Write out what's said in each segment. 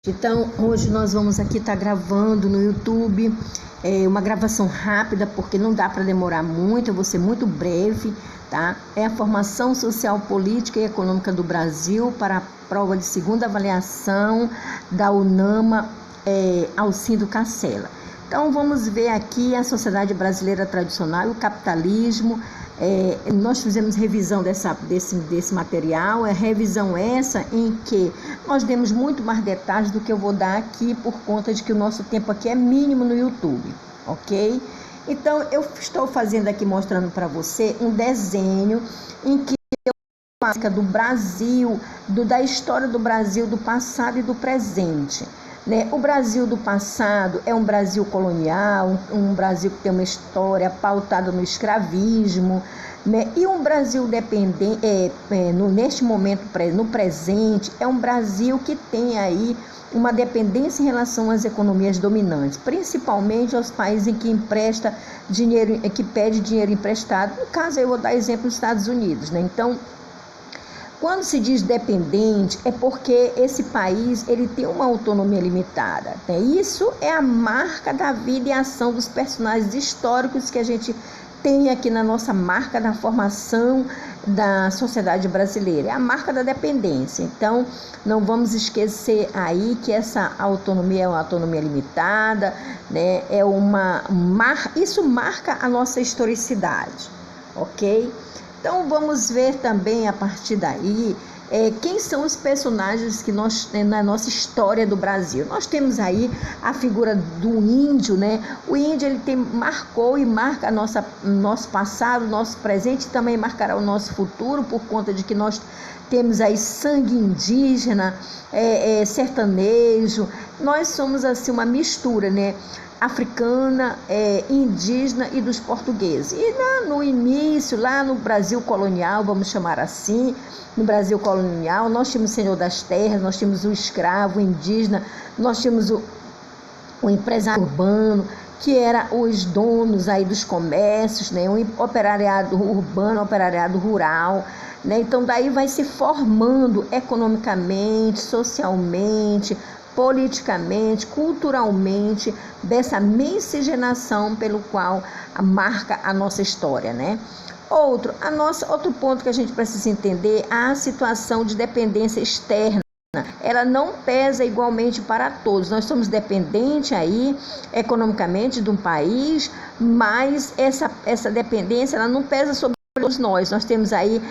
Então, hoje nós vamos aqui estar gravando no YouTube, uma gravação rápida, porque não dá para demorar muito, eu vou ser muito breve, tá? É a formação social, política e econômica do Brasil para a prova de segunda avaliação da UNAMA, Alcindo Cancela. Então, vamos ver aqui a sociedade brasileira tradicional e o capitalismo. Nós fizemos revisão desse material, revisão essa em que nós demos muito mais detalhes do que eu vou dar aqui, por conta de que o nosso tempo aqui é mínimo no YouTube, ok? Então, eu estou fazendo aqui, mostrando para você um desenho em que eu falo do Brasil, da história do Brasil, do passado e do presente. O Brasil do passado é um Brasil colonial, um Brasil que tem uma história pautada no escravismo, e um Brasil dependente, neste momento, no presente, é um Brasil que tem aí uma dependência em relação às economias dominantes, principalmente aos países em que empresta dinheiro, que pede dinheiro emprestado. No caso, eu vou dar exemplo dos Estados Unidos, Então, quando se diz dependente, é porque esse país ele tem uma autonomia limitada. Isso é a marca da vida e ação dos personagens históricos que a gente tem aqui na nossa marca da formação da sociedade brasileira. É a marca da dependência. Então, não vamos esquecer aí que essa autonomia é uma autonomia limitada, isso marca a nossa historicidade, ok? Então, vamos ver também, a partir daí, quem são os personagens que nós temos na nossa história do Brasil. Nós temos aí a figura do índio, O índio, ele marcou e marca nosso passado, nosso presente, e também marcará o nosso futuro, por conta de que nós temos aí sangue indígena, sertanejo. Nós somos, assim, uma mistura, africana, indígena e dos portugueses. E no início, lá no Brasil colonial, vamos chamar assim, no Brasil colonial, nós tínhamos o senhor das terras, nós tínhamos o escravo, o indígena, nós tínhamos o empresário urbano, que era os donos aí dos comércios, o operariado urbano, o operariado rural, Então, daí vai se formando economicamente, socialmente, politicamente, culturalmente, dessa miscigenação pelo qual marca a nossa história, Outro ponto que a gente precisa entender, a situação de dependência externa. Ela não pesa igualmente para todos. Nós somos dependentes aí, economicamente, de um país, mas essa dependência ela não pesa sobre todos nós. Nós temos aí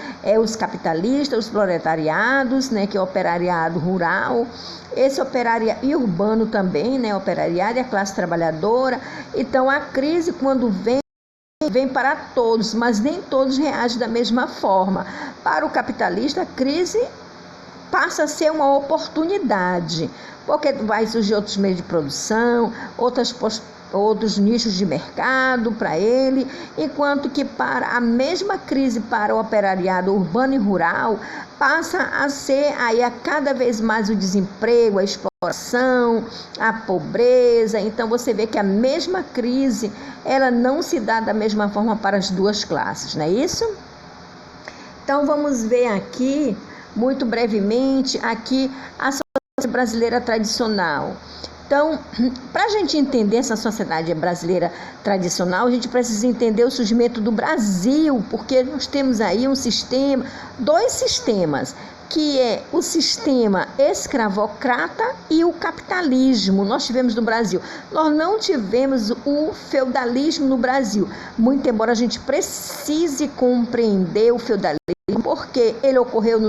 os capitalistas, os proletariados, que é o operariado rural, esse operariado e urbano também, operariado e a classe trabalhadora. Então, a crise, quando vem para todos, mas nem todos reagem da mesma forma. Para o capitalista, a crise passa a ser uma oportunidade, porque vai surgir outros meios de produção, outros nichos de mercado para ele, enquanto que para a mesma crise para o operariado urbano e rural, passa a ser aí a cada vez mais o desemprego, a exploração, a pobreza. Então você vê que a mesma crise, ela não se dá da mesma forma para as duas classes, não é isso? Então vamos ver aqui, muito brevemente, aqui a sociedade brasileira tradicional. Então, para a gente entender essa sociedade brasileira tradicional, a gente precisa entender o surgimento do Brasil, porque nós temos aí dois sistemas, que é o sistema escravocrata e o capitalismo. Nós tivemos no Brasil. Nós não tivemos o feudalismo no Brasil, muito embora a gente precise compreender o feudalismo, porque ele ocorreu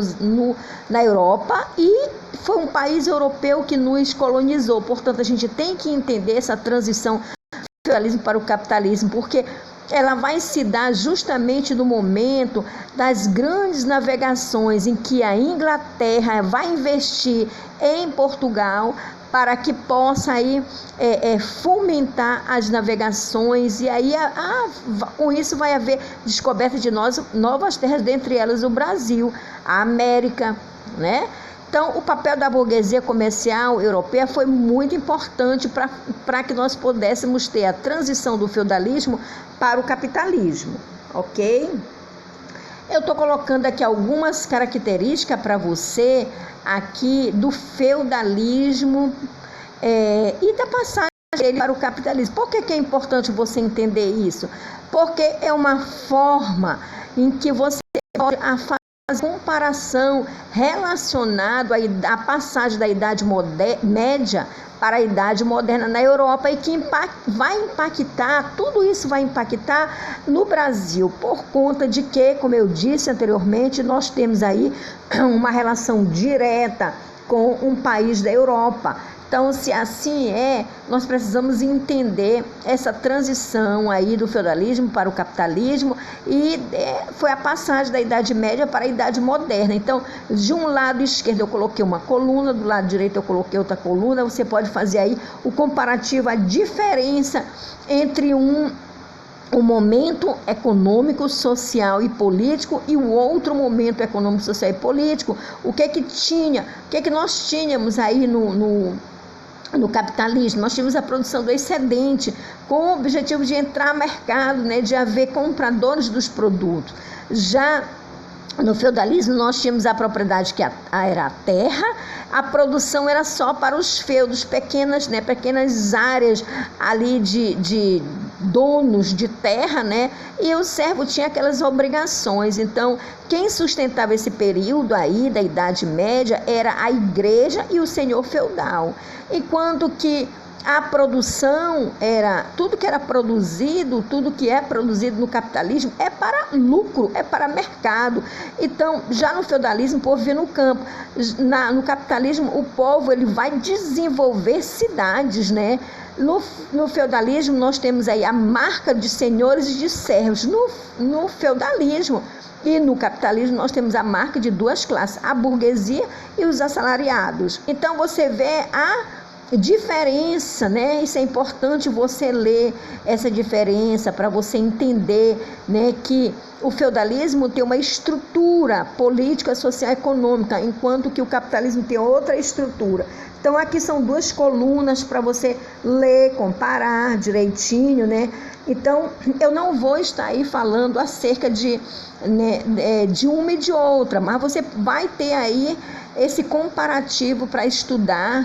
na Europa e foi um país europeu que nos colonizou. Portanto, a gente tem que entender essa transição do feudalismo para o capitalismo, porque ela vai se dar justamente no momento das grandes navegações em que a Inglaterra vai investir em Portugal para que possa aí, fomentar as navegações, e aí com isso vai haver descoberta de novas terras, dentre elas o Brasil, a América, Então, o papel da burguesia comercial europeia foi muito importante para que nós pudéssemos ter a transição do feudalismo para o capitalismo, ok? Eu estou colocando aqui algumas características para você aqui do feudalismo e da passagem dele para o capitalismo. Por que é importante você entender isso? Porque é uma forma em que você pode fazer comparação relacionado à passagem da Idade Média para a Idade Moderna na Europa, e que vai impactar, tudo isso vai impactar no Brasil, por conta de que, como eu disse anteriormente, nós temos aí uma relação direta com um país da Europa. Então, se assim nós precisamos entender essa transição aí do feudalismo para o capitalismo, e foi a passagem da Idade Média para a Idade Moderna. Então, de um lado esquerdo eu coloquei uma coluna, do lado direito eu coloquei outra coluna. Você pode fazer aí o comparativo, a diferença entre um momento econômico, social e político e o outro momento econômico, social e político. O que nós tínhamos aí no capitalismo? Nós tínhamos a produção do excedente, com o objetivo de entrar no mercado, de haver compradores dos produtos. Já no feudalismo, nós tínhamos a propriedade que era a terra, a produção era só para os feudos, pequenas áreas ali de donos de terra, e o servo tinha aquelas obrigações. Então, quem sustentava esse período aí da Idade Média era a igreja e o senhor feudal, enquanto que a produção tudo que é produzido no capitalismo é para lucro, é para mercado. Então, já no feudalismo, o povo vivia no campo. No capitalismo, o povo ele vai desenvolver cidades, No feudalismo, nós temos aí a marca de senhores e de servos. No feudalismo e no capitalismo, nós temos a marca de duas classes, a burguesia e os assalariados. Então, você vê a diferença, Isso é importante você ler essa diferença para você entender, que o feudalismo tem uma estrutura política, social e econômica, enquanto que o capitalismo tem outra estrutura. Então, aqui são duas colunas para você ler, comparar direitinho, Então, eu não vou estar aí falando acerca de uma e de outra, mas você vai ter aí esse comparativo para estudar,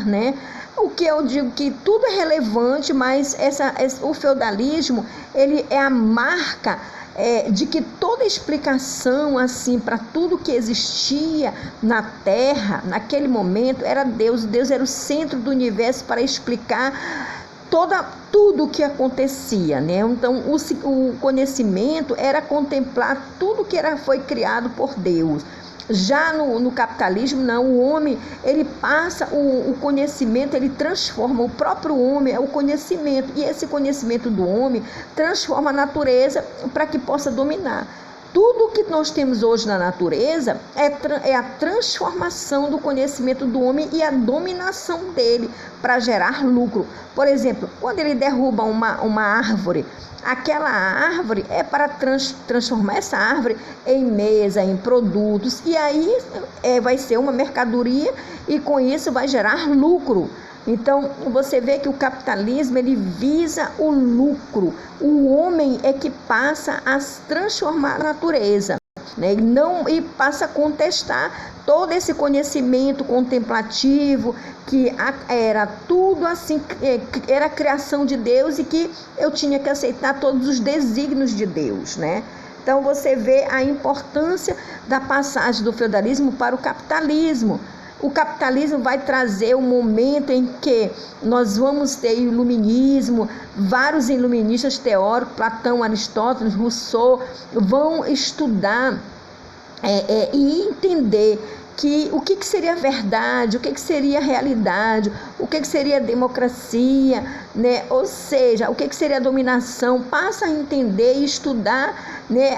O que eu digo que tudo é relevante, mas o feudalismo, ele é a marca de que toda explicação assim para tudo que existia na Terra, naquele momento, era Deus. Deus era o centro do universo para explicar tudo o que acontecia, Então, o conhecimento era contemplar tudo que foi criado por Deus. Já no capitalismo, não, o homem, ele passa o conhecimento, ele transforma, o próprio homem é o conhecimento, e esse conhecimento do homem transforma a natureza para que possa dominar. Tudo que nós temos hoje na natureza é a transformação do conhecimento do homem e a dominação dele para gerar lucro. Por exemplo, quando ele derruba uma árvore, aquela árvore é para transformar essa árvore em mesa, em produtos, e aí vai ser uma mercadoria, e com isso vai gerar lucro. Então, você vê que o capitalismo, ele visa o lucro. O homem é que passa a transformar a natureza, e passa a contestar todo esse conhecimento contemplativo, que era tudo assim, era a criação de Deus, e que eu tinha que aceitar todos os desígnios de Deus, Então, você vê a importância da passagem do feudalismo para o capitalismo. O capitalismo vai trazer um momento em que nós vamos ter iluminismo, vários iluministas teóricos, Platão, Aristóteles, Rousseau, vão estudar e entender o que seria verdade, o que seria realidade, o que seria democracia, Ou seja, o que seria dominação. Passa a entender e estudar,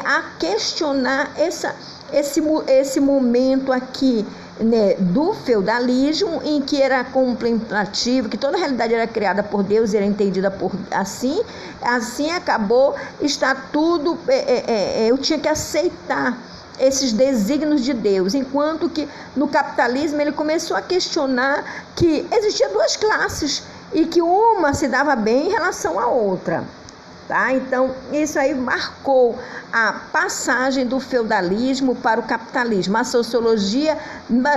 a questionar esse momento aqui, do feudalismo, em que era contemplativo, que toda a realidade era criada por Deus e era entendida assim acabou, está tudo, eu tinha que aceitar esses desígnios de Deus, enquanto que no capitalismo ele começou a questionar que existiam duas classes e que uma se dava bem em relação à outra. Tá? Então, isso aí marcou a passagem do feudalismo para o capitalismo. A sociologia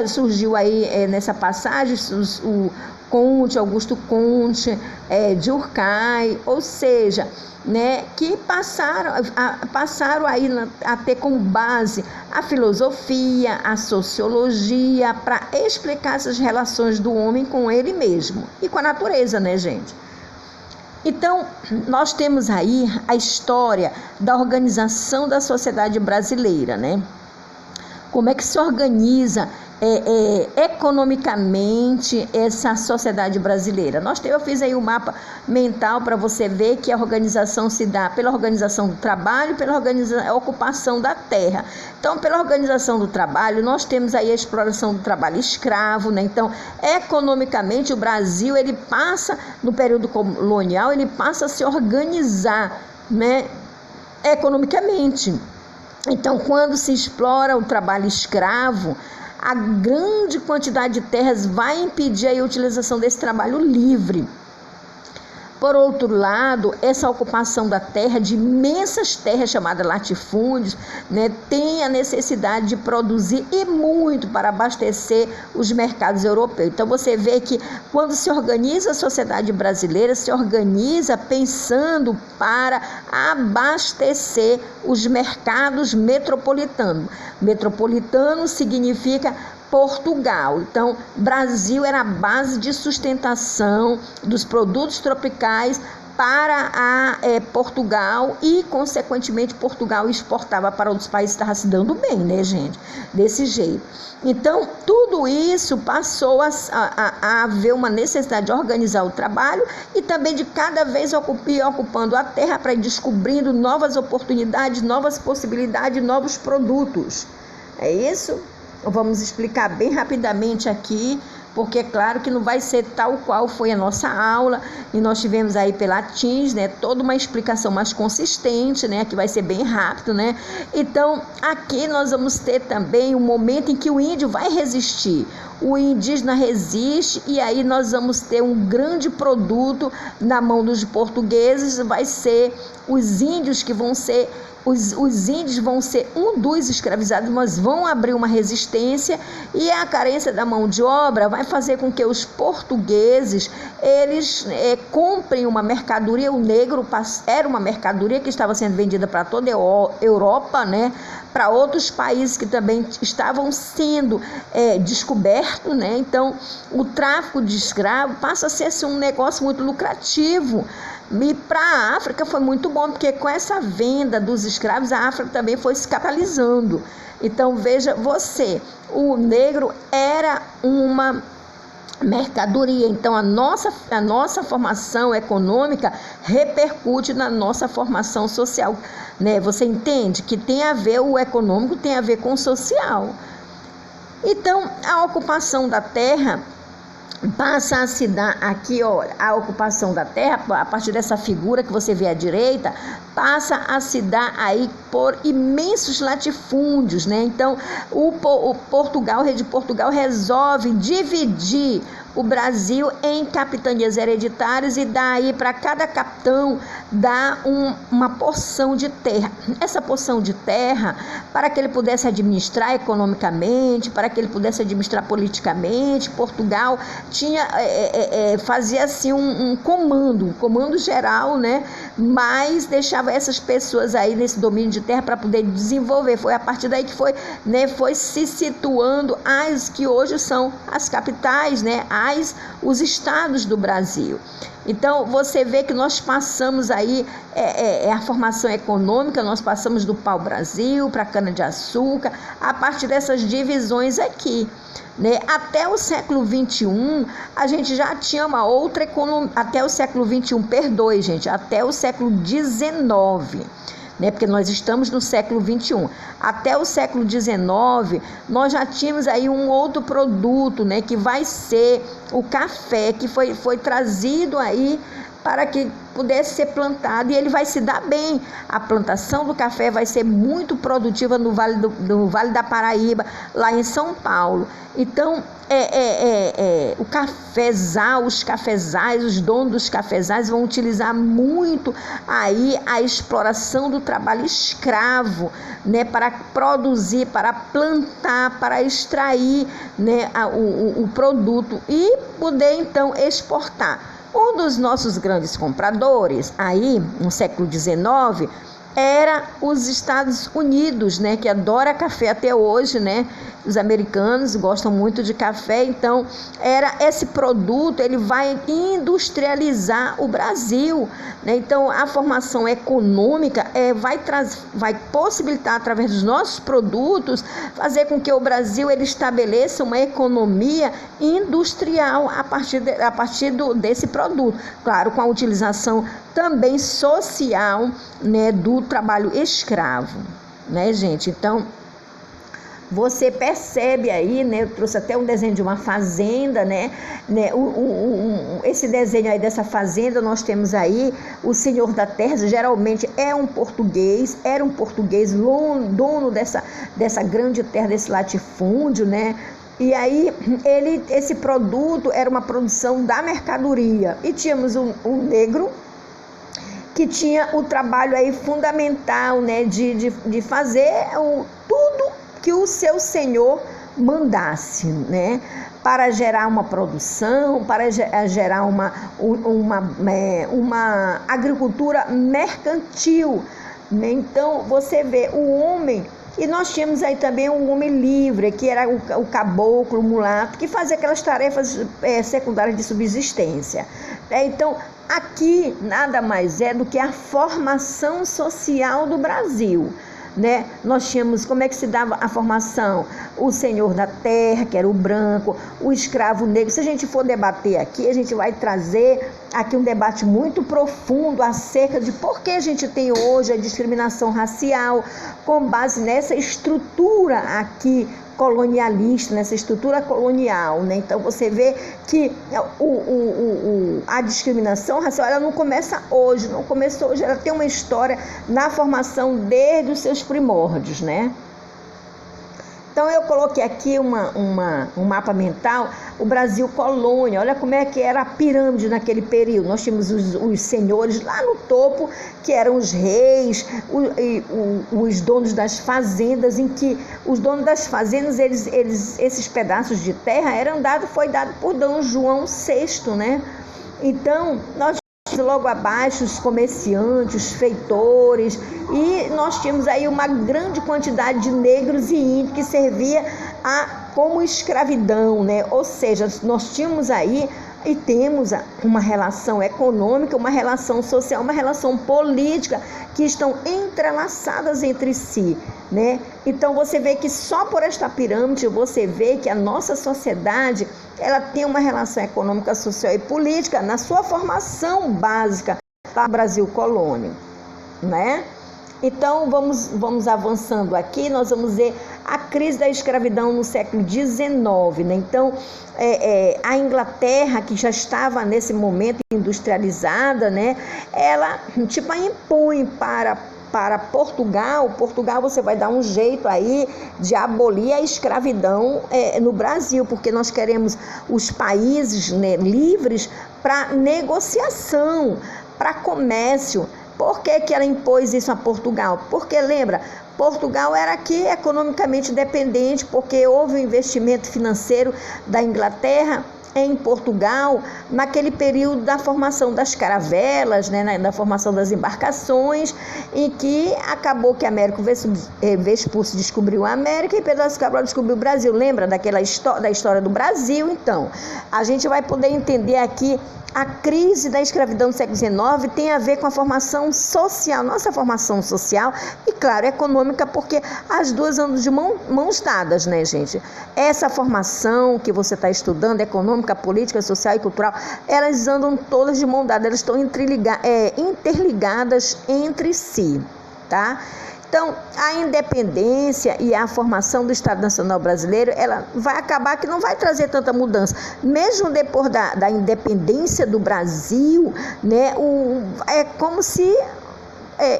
surgiu aí nessa passagem, o Comte, Augusto Comte, Durkheim, ou seja, né, que passaram aí a ter como base a filosofia, a sociologia, para explicar essas relações do homem com ele mesmo e com a natureza, né, gente? Então, nós temos aí a história da organização da sociedade brasileira, né? Como é que se organiza economicamente essa sociedade brasileira. Eu fiz aí um mapa mental para você ver que a organização se dá pela organização do trabalho, pela ocupação da terra. Então, pela organização do trabalho, nós temos aí a exploração do trabalho escravo, né? Então, economicamente, o Brasil, ele passa, no período colonial, ele passa a se organizar, né, economicamente. Então, quando se explora o trabalho escravo, a grande quantidade de terras vai impedir a utilização desse trabalho livre. Por outro lado, essa ocupação da terra, de imensas terras chamadas latifúndios, né, tem a necessidade de produzir e muito para abastecer os mercados europeus. Então você vê que quando se organiza a sociedade brasileira, se organiza pensando para abastecer os mercados metropolitanos. Metropolitano significa Portugal. Então, Brasil era a base de sustentação dos produtos tropicais para Portugal e, consequentemente, Portugal exportava para outros países, estava se dando bem, né, gente? Desse jeito. Então, tudo isso passou a haver uma necessidade de organizar o trabalho e também de cada vez ocupando a terra para ir descobrindo novas oportunidades, novas possibilidades, novos produtos. É isso? Vamos explicar bem rapidamente aqui, porque é claro que não vai ser tal qual foi a nossa aula, e nós tivemos aí pela Teams, né, toda uma explicação mais consistente, né, que vai ser bem rápido, né. Então, aqui nós vamos ter também um momento em que o índio vai resistir. O indígena resiste e aí nós vamos ter um grande produto na mão dos portugueses, vai ser os índios que vão ser os índios vão ser um dos escravizados, mas vão abrir uma resistência, e a carência da mão de obra vai fazer com que os portugueses eles comprem uma mercadoria. O negro era uma mercadoria que estava sendo vendida para toda a Europa, né? Para outros países que também estavam sendo descobertos, né? Então, o tráfico de escravo passa a ser assim, um negócio muito lucrativo. E para a África foi muito bom, porque com essa venda dos escravos, a África também foi se catalisando. Então, veja você, o negro era uma mercadoria. Então, a nossa formação econômica repercute na nossa formação social, né? Você entende que tem a ver, o econômico tem a ver com o social. Então, a ocupação da terra passa a se dar aqui, olha, a ocupação da terra, a partir dessa figura que você vê à direita, passa a se dar aí por imensos latifúndios, né? Então, o rei de Portugal resolve dividir o Brasil em capitanias hereditárias e dá aí para cada capitão uma porção de terra. Essa porção de terra, para que ele pudesse administrar economicamente, para que ele pudesse administrar politicamente, Portugal fazia assim um comando geral, né? Mas deixava essas pessoas aí nesse domínio de terra para poder desenvolver. Foi a partir daí que foi se situando as que hoje são as capitais, né? Os estados do Brasil. Então, você vê que nós passamos aí a formação econômica, nós passamos do pau-brasil para a cana-de-açúcar, a partir dessas divisões aqui, né? Até o século XXI, a gente já tinha uma outra economia, até o século XIX, perdoe, gente, até o século XIX, né? Porque nós estamos no século XXI. Até o século XIX, nós já tínhamos aí um outro produto, né? Que vai ser o café, que foi trazido aí para que pudesse ser plantado, e ele vai se dar bem. A plantação do café vai ser muito produtiva no Vale da Paraíba, lá em São Paulo. Então, o cafezal, os cafezais, os donos dos cafezais vão utilizar muito aí a exploração do trabalho escravo, né, para produzir, para plantar, para extrair, né, o produto e poder então exportar. Um dos nossos grandes compradores aí no século XIX era os Estados Unidos, né, que adora café até hoje, né? Os americanos gostam muito de café, então era esse produto, ele vai industrializar o Brasil, né? Então a formação econômica vai possibilitar, através dos nossos produtos, fazer com que o Brasil ele estabeleça uma economia industrial a partir desse produto, claro, com a utilização também social, né, do trabalho escravo, né, gente? Então você percebe aí, né? Eu trouxe até um desenho de uma fazenda, né? Esse desenho aí dessa fazenda, nós temos aí o senhor da terra, geralmente era um português, dono dessa grande terra, desse latifúndio, né? E aí, esse produto era uma produção da mercadoria. E tínhamos um negro que tinha o trabalho aí fundamental, né? De fazer tudo que o seu senhor mandasse, né, para gerar uma produção, para gerar uma agricultura mercantil, né? Então você vê o homem, e nós tínhamos aí também um homem livre, que era o caboclo, o mulato, que fazia aquelas tarefas secundárias de subsistência. Então aqui nada mais é do que a formação social do Brasil, né? Nós tínhamos, como é que se dava a formação? O senhor da terra, que era o branco, o escravo negro. Se a gente for debater aqui, a gente vai trazer aqui um debate muito profundo acerca de por que a gente tem hoje a discriminação racial, com base nessa estrutura aqui colonialista, nessa estrutura colonial, né? Então você vê que a discriminação racial, ela não começa hoje, não começou hoje, ela tem uma história na formação desde os seus primórdios, né? Então eu coloquei aqui um mapa mental, o Brasil colônia, olha como é que era a pirâmide naquele período. Nós tínhamos os senhores lá no topo, que eram os reis, os donos das fazendas, em que os donos das fazendas, esses pedaços de terra foi dado por D. João VI, né? Então, nós logo abaixo os comerciantes, os feitores, e nós tínhamos aí uma grande quantidade de negros e índios que servia como escravidão, né? Ou seja, nós tínhamos aí e temos uma relação econômica, uma relação social, uma relação política que estão entrelaçadas entre si, né? Então você vê que só por esta pirâmide você vê que a nossa sociedade ela tem uma relação econômica, social e política na sua formação básica do Brasil colônia, né? Então vamos avançando aqui, nós vamos ver a crise da escravidão no século XIX, né? Então a Inglaterra, que já estava nesse momento industrializada, né? Ela impõe para Portugal, você vai dar um jeito aí de abolir a escravidão no Brasil, porque nós queremos os países, né, livres para negociação, para comércio. Por que ela impôs isso a Portugal? Porque, lembra, Portugal era aqui economicamente dependente, porque houve um investimento financeiro da Inglaterra em Portugal, naquele período da formação das caravelas, né, da formação das embarcações, em que acabou que Américo Vespucci descobriu a América e Pedro Cabral descobriu o Brasil. Lembra da história do Brasil? Então, a gente vai poder entender aqui a crise da escravidão do século XIX tem a ver com a formação social, nossa formação social e, claro, econômica, porque as duas andam de mãos dadas, né, gente? Essa formação que você está estudando, econômica, política, social e cultural, elas andam todas de mão dada, elas estão interligadas entre si, tá? Então, a independência e a formação do Estado Nacional Brasileiro, ela vai acabar que não vai trazer tanta mudança. Mesmo depois da independência do Brasil, né, é como se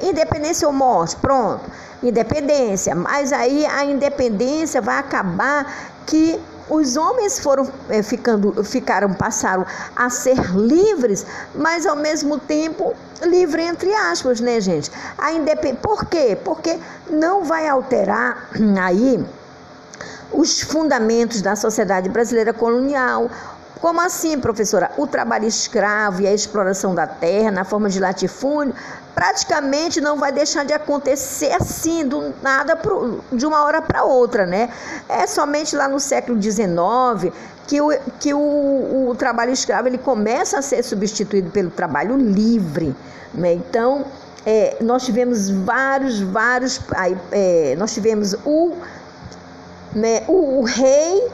independência ou morte, pronto, independência. Mas aí a independência vai acabar que os homens passaram a ser livres, mas ao mesmo tempo livre entre aspas, né, gente? Por quê? Porque não vai alterar aí os fundamentos da sociedade brasileira colonial. Como assim, professora? O trabalho escravo e a exploração da terra na forma de latifúndio praticamente não vai deixar de acontecer assim, do nada, de uma hora para outra, né? É somente lá no século XIX que o trabalho escravo ele começa a ser substituído pelo trabalho livre, né? Então, nós tivemos nós tivemos o rei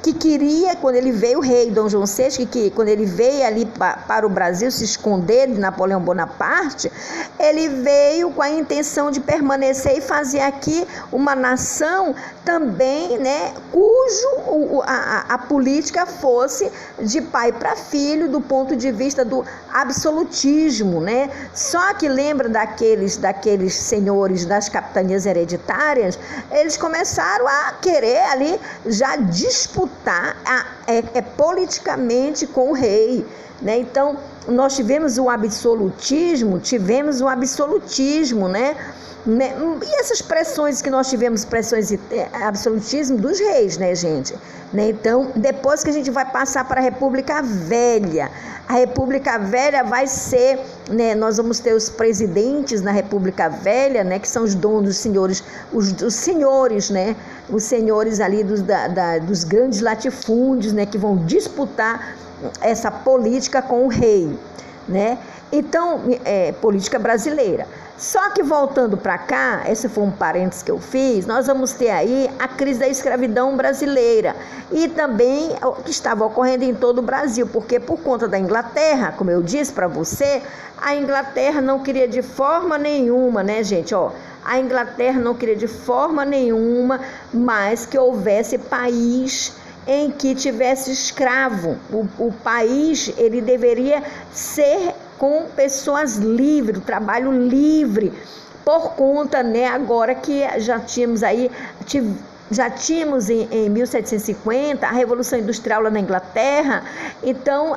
que queria, quando ele veio, o rei Dom João VI, que quando ele veio ali para o Brasil se esconder de Napoleão Bonaparte, ele veio com a intenção de permanecer e fazer aqui uma nação também, né, cujo a política fosse de pai para filho, do ponto de vista do absolutismo, né? Só que lembra daqueles senhores das capitanias hereditárias, eles começaram a querer ali já disputar politicamente com o rei, né? Então, nós tivemos o absolutismo, né? E essas pressões que nós tivemos, pressões absolutismo dos reis, né, gente? Né? Então, depois que a gente vai passar para a República Velha, a República Velha vai ser, né, nós vamos ter os presidentes na República Velha, né, que são os donos, os senhores, né, os senhores ali dos grandes latifúndios, né, que vão disputar essa política com o rei, né? Então, política brasileira. Só que voltando para cá, esse foi um parênteses que eu fiz, nós vamos ter aí a crise da escravidão brasileira e também o que estava ocorrendo em todo o Brasil, porque por conta da Inglaterra, como eu disse para você, a Inglaterra não queria de forma nenhuma, né, gente, a Inglaterra não queria de forma nenhuma mais que houvesse país em que tivesse escravo. O país, ele deveria ser com pessoas livres, o trabalho livre, por conta, né, agora que já tínhamos em 1750 a Revolução Industrial lá na Inglaterra, então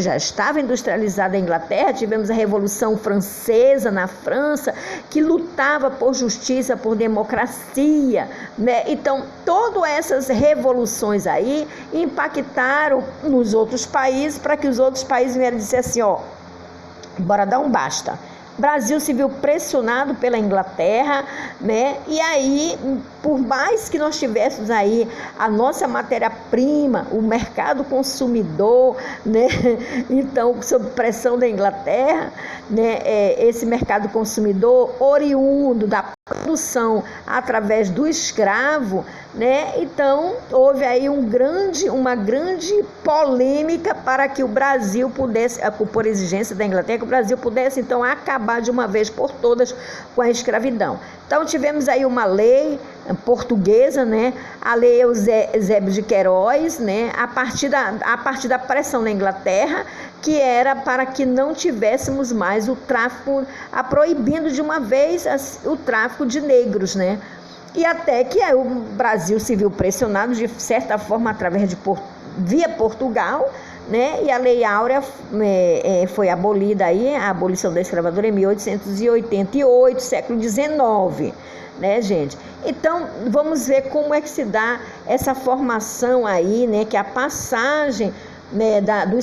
já estava industrializada a Inglaterra, tivemos a Revolução Francesa na França, que lutava por justiça, por democracia, né? Então, todas essas revoluções aí impactaram nos outros países, para que os outros países vieram dizer assim, bora dar um basta. Brasil se viu pressionado pela Inglaterra, né? E aí, por mais que nós tivéssemos aí a nossa matéria-prima, o mercado consumidor, né? Então, sob pressão da Inglaterra, né? Esse mercado consumidor oriundo da produção através do escravo, né? Então, houve aí uma grande polêmica para que o Brasil pudesse, por exigência da Inglaterra, que o Brasil pudesse, então, acabar de uma vez por todas com a escravidão. Então, tivemos aí uma lei portuguesa, né? A lei Eusébio de Queiroz, né? A partir da pressão da Inglaterra, que era para que não tivéssemos mais o tráfico, proibindo de uma vez o tráfico de negros, né? E até que o Brasil se viu pressionado, de certa forma, via Portugal, né? E a Lei Áurea foi abolida aí, a abolição da escravatura em 1888, século XIX, né, gente? Então, vamos ver como é que se dá essa formação aí, né? Que a passagem, né, do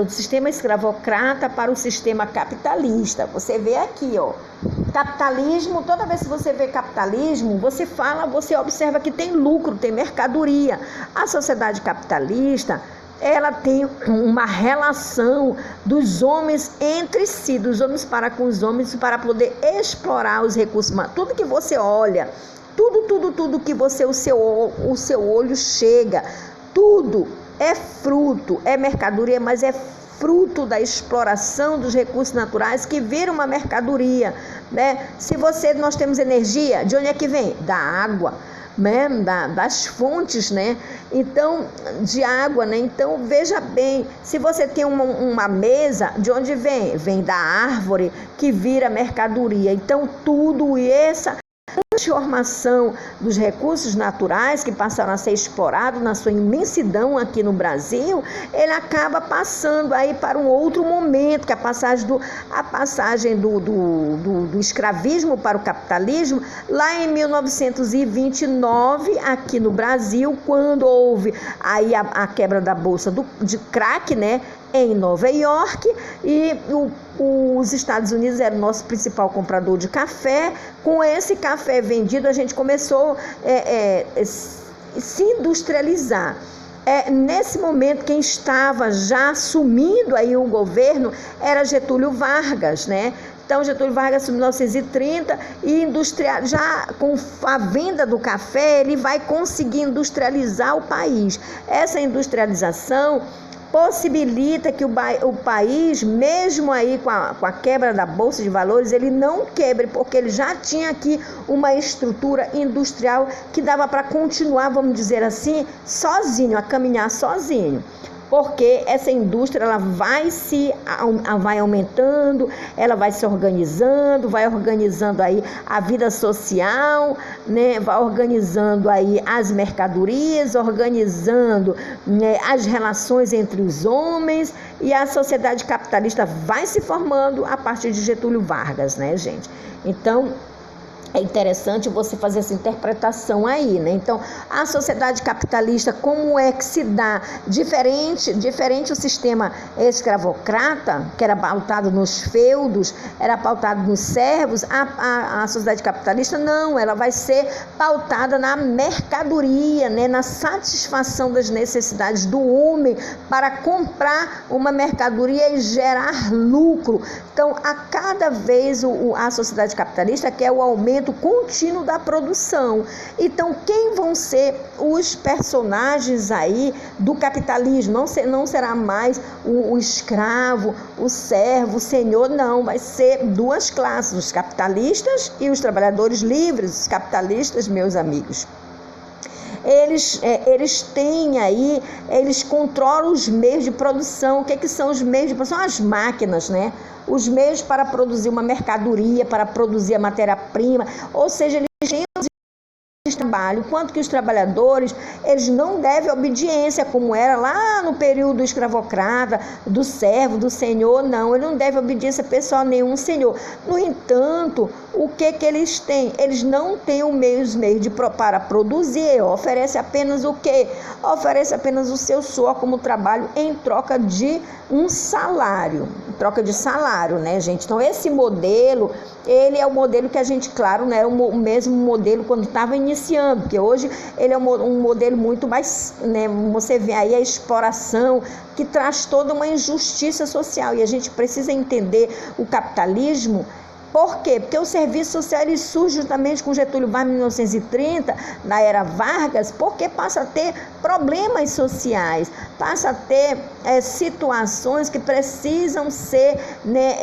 sistema escravocrata para o sistema capitalista. Você vê aqui, capitalismo, toda vez que você vê capitalismo, você observa que tem lucro, tem mercadoria. A sociedade capitalista, ela tem uma relação dos homens entre si, dos homens para com os homens, para poder explorar os recursos. Tudo que você olha, tudo que o seu olho chega, tudo é fruto, é mercadoria, mas é fruto da exploração dos recursos naturais que vira uma mercadoria, né? Nós temos energia, de onde é que vem? Da água, né? Das fontes, né? Então, de água, né? Então, veja bem, se você tem uma mesa, de onde vem? Vem da árvore que vira mercadoria. Então, tudo essa transformação dos recursos naturais que passaram a ser explorados na sua imensidão aqui no Brasil, ele acaba passando aí para um outro momento, que é a passagem do escravismo para o capitalismo, lá em 1929, aqui no Brasil, quando houve aí a quebra da bolsa de crack, né, em Nova York, e os Estados Unidos era o nosso principal comprador de café. Com esse café vendido, a gente começou a se industrializar. Nesse momento, quem estava já assumindo aí o governo era Getúlio Vargas, né? Então, Getúlio Vargas, em 1930, e já com a venda do café, ele vai conseguir industrializar o país. Essa industrialização possibilita que o país, mesmo aí com a quebra da Bolsa de Valores, ele não quebre, porque ele já tinha aqui uma estrutura industrial que dava para continuar, vamos dizer assim, sozinho, a caminhar sozinho. Porque essa indústria ela vai aumentando, ela vai se organizando, vai organizando aí a vida social, né? Vai organizando aí as mercadorias, organizando, né, as relações entre os homens, e a sociedade capitalista vai se formando a partir de Getúlio Vargas, né, gente? Então, é interessante você fazer essa interpretação aí, né? Então, a sociedade capitalista, como é que se dá? Diferente o sistema escravocrata, que era pautado nos feudos, era pautado nos servos, a sociedade capitalista não, ela vai ser pautada na mercadoria, né? Na satisfação das necessidades do homem para comprar uma mercadoria e gerar lucro. Então, a cada vez a sociedade capitalista quer o aumento contínuo da produção. Então, quem vão ser os personagens aí do capitalismo? Não será mais o escravo, o servo, o senhor, não. Vai ser duas classes, os capitalistas e os trabalhadores livres. Os capitalistas, meus amigos, eles têm aí, eles controlam os meios de produção. O que são os meios de produção? São as máquinas, né? Os meios para produzir uma mercadoria, para produzir a matéria-prima, ou seja, eles têm de trabalho, enquanto que os trabalhadores, eles não devem obediência, como era lá no período escravocrata, do servo, do senhor, não, ele não deve obediência pessoal a nenhum senhor. No entanto, o que eles têm? Eles não têm os meios para produzir, oferece apenas o quê? Oferece apenas o seu suor como trabalho em troca de um salário, né, gente? Então, esse modelo, ele é o modelo que a gente, claro, não era o mesmo modelo quando estava iniciando, porque hoje ele é um modelo muito mais, né, você vê aí a exploração que traz toda uma injustiça social, e a gente precisa entender o capitalismo. Por quê? Porque o serviço social ele surge justamente com Getúlio Vargas em 1930, na era Vargas, porque passa a ter problemas sociais, passa a ter situações que precisam ser, né,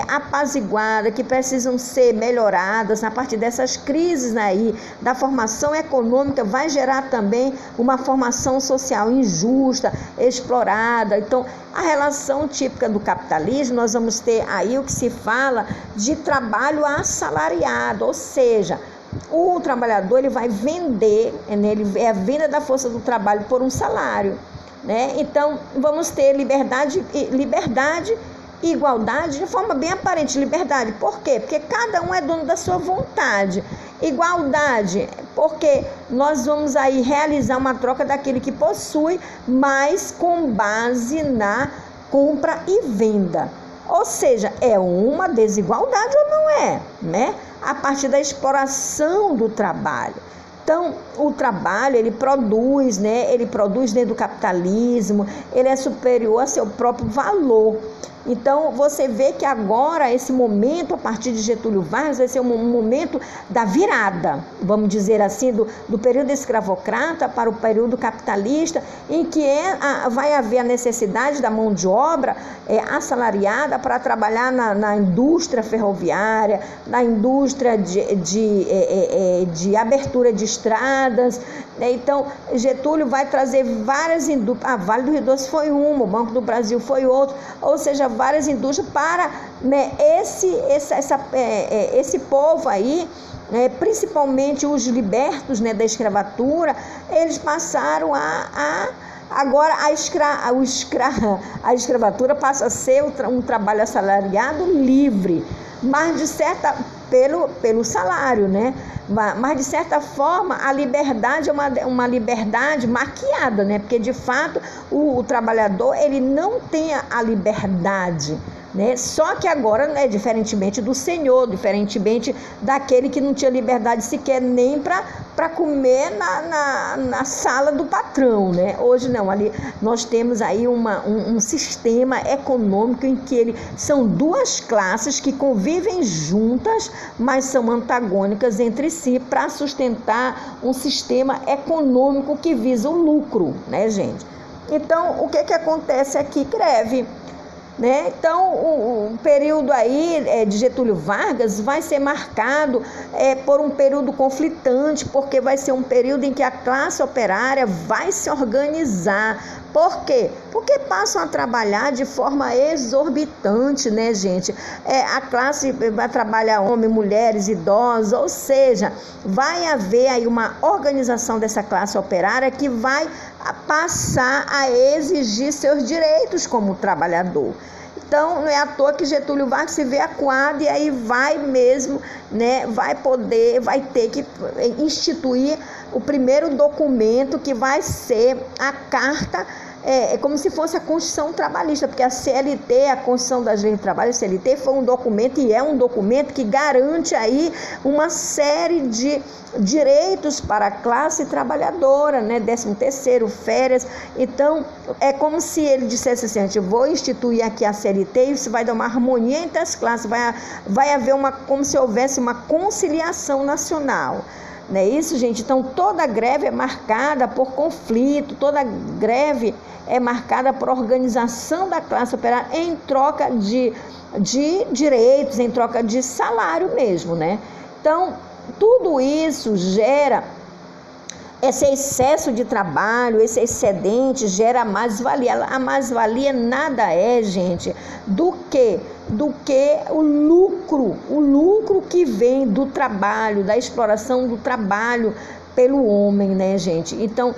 apaziguadas, que precisam ser melhoradas. A partir dessas crises aí, da formação econômica, vai gerar também uma formação social injusta, explorada. Então, a relação típica do capitalismo, nós vamos ter aí o que se fala de trabalho assalariado, ou seja, o trabalhador ele vai vender, é a venda da força do trabalho por um salário, né? Então, vamos ter liberdade e igualdade de forma bem aparente. Liberdade, por quê? Porque cada um é dono da sua vontade. Igualdade, porque nós vamos aí realizar uma troca daquele que possui, mas com base na compra e venda. Ou seja, é uma desigualdade ou não é, né? A partir da exploração do trabalho. Então, o trabalho, ele produz, né? Ele produz dentro do capitalismo, ele é superior a seu próprio valor. Então, você vê que agora, esse momento, a partir de Getúlio Vargas, vai ser um momento da virada, vamos dizer assim, do período escravocrata para o período capitalista, em que vai haver a necessidade da mão de obra assalariada para trabalhar na indústria ferroviária, na indústria de abertura de estradas. Então, Getúlio vai trazer várias indústrias, a Vale do Rio Doce foi uma, o Banco do Brasil foi outro, ou seja, várias indústrias para, né, esse povo aí, principalmente os libertos, né, da escravatura, eles passaram agora a escravatura passa a ser um trabalho assalariado livre, mas pelo salário, né? Mas de certa forma a liberdade é uma liberdade maquiada, né? Porque de fato o trabalhador ele não tem a liberdade, né? Só que agora, né, diferentemente do senhor, diferentemente daquele que não tinha liberdade sequer nem para comer na sala do patrão, né? Hoje não, ali nós temos aí um sistema econômico em que são duas classes que convivem juntas, mas são antagônicas entre si para sustentar um sistema econômico que visa o lucro, né, gente? Então, o que acontece aqui? Greve. Né? Então, o período aí de Getúlio Vargas vai ser marcado por um período conflitante, porque vai ser um período em que a classe operária vai se organizar. Por quê? Porque passam a trabalhar de forma exorbitante, né, gente? A classe vai trabalhar homens, mulheres, idosos, ou seja, vai haver aí uma organização dessa classe operária que vai passar a exigir seus direitos como trabalhador. Então, não é à toa que Getúlio Vargas se vê acuado e aí vai mesmo, né, vai ter que instituir o primeiro documento que vai ser a carta, como se fosse a Constituição Trabalhista, porque a CLT, a Constituição das Leis de Trabalho, a CLT, foi um documento e é um documento que garante aí uma série de direitos para a classe trabalhadora, né? 13º, férias. Então, é como se ele dissesse assim: eu vou instituir aqui a CLT e isso vai dar uma harmonia entre as classes, vai haver como se houvesse uma conciliação nacional. Não é isso, gente? Então, toda greve é marcada por conflito, toda greve é marcada por organização da classe operária em troca de direitos, em troca de salário mesmo, né? Então, tudo isso gera esse excesso de trabalho, esse excedente gera mais-valia. A mais-valia nada é, gente, do que o lucro que vem do trabalho, da exploração do trabalho pelo homem, né, gente? Então,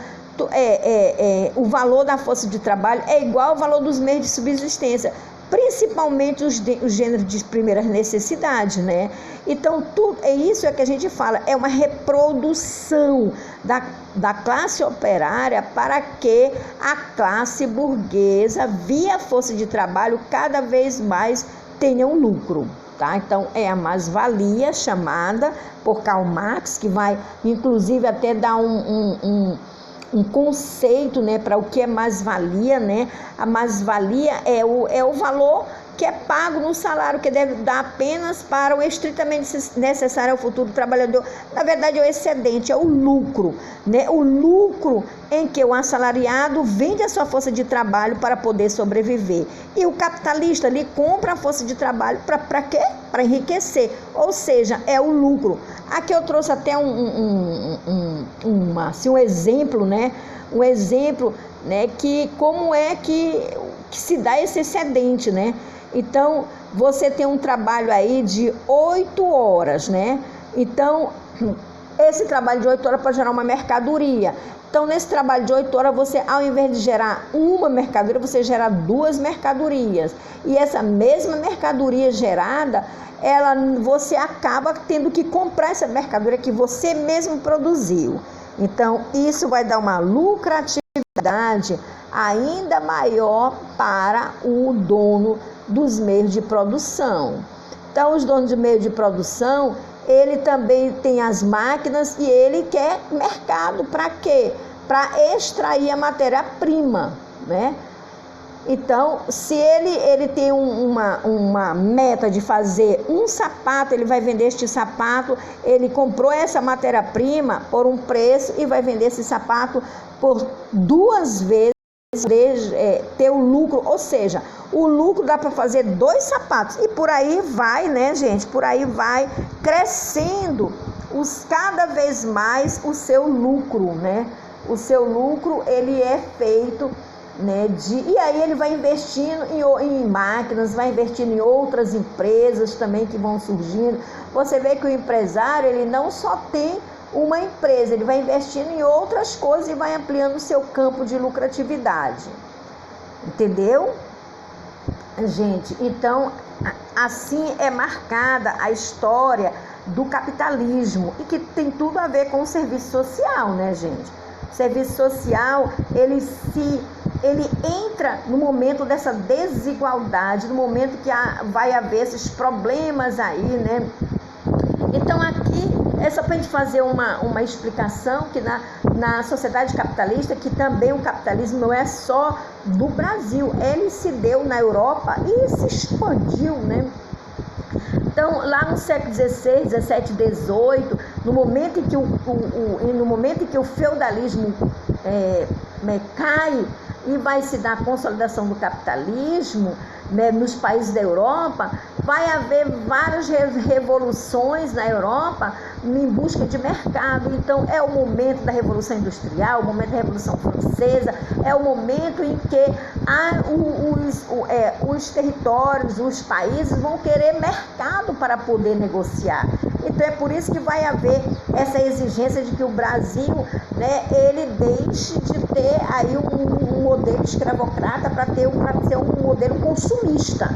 o valor da força de trabalho é igual ao valor dos meios de subsistência, principalmente os gêneros de primeiras necessidades, né? Então, isso é que a gente fala, é uma reprodução da classe operária para que a classe burguesa, via força de trabalho, cada vez mais tenha um lucro, tá? Então, é a mais-valia chamada por Karl Marx, que vai, inclusive, até dar um conceito, né, para o que é mais-valia, né? A mais-valia é o valor que é pago no salário, que deve dar apenas para o estritamente necessário ao futuro do trabalhador. Na verdade, é o excedente, é o lucro, né? O lucro em que o assalariado vende a sua força de trabalho para poder sobreviver. E o capitalista ali compra a força de trabalho para quê? Para enriquecer. Ou seja, é o lucro. Aqui eu trouxe até um exemplo, né? Um exemplo, né? Que como é que se dá esse excedente, né? Então, você tem um trabalho aí de 8 horas, né? Então, esse trabalho de 8 horas pode gerar uma mercadoria. Então, nesse trabalho de 8 horas, você, ao invés de gerar uma mercadoria, você gera 2 mercadorias. E essa mesma mercadoria gerada, você acaba tendo que comprar essa mercadoria que você mesmo produziu. Então, isso vai dar uma lucratividade ainda maior para o dono dos meios de produção. Então, os donos de meio de produção, ele também tem as máquinas e ele quer mercado para quê? Para extrair a matéria-prima, né? Então, se ele tem uma meta de fazer um sapato, ele vai vender este sapato, ele comprou essa matéria-prima por um preço e vai vender esse sapato por 2 vezes, ter o lucro, ou seja, o lucro dá para fazer 2 sapatos e por aí vai, né, gente? Por aí vai crescendo cada vez mais o seu lucro, né? O seu lucro, ele é feito, né, e aí ele vai investindo em máquinas, vai investindo em outras empresas também que vão surgindo. Você vê que o empresário, ele não só tem uma empresa, ele vai investindo em outras coisas e vai ampliando o seu campo de lucratividade. Entendeu? Gente, então, assim é marcada a história do capitalismo e que tem tudo a ver com o serviço social, né, gente? O serviço social, ele entra no momento dessa desigualdade, no momento que vai haver esses problemas aí, né? Então aqui é só para a gente fazer uma explicação que na sociedade capitalista, que também o capitalismo não é só do Brasil, ele se deu na Europa e se expandiu, né? Então, lá no século XVI, XVII, XVIII, no momento em que o feudalismo cai e vai se dar a consolidação do capitalismo, né, nos países da Europa, vai haver várias revoluções na Europa em busca de mercado. Então é o momento da Revolução Industrial, o momento da Revolução Francesa, é o momento em que os territórios, os países vão querer mercado para poder negociar. Então é por isso que vai haver essa exigência de que o Brasil, né, ele deixe de ter aí um modelo escravocrata para ser um modelo consumista,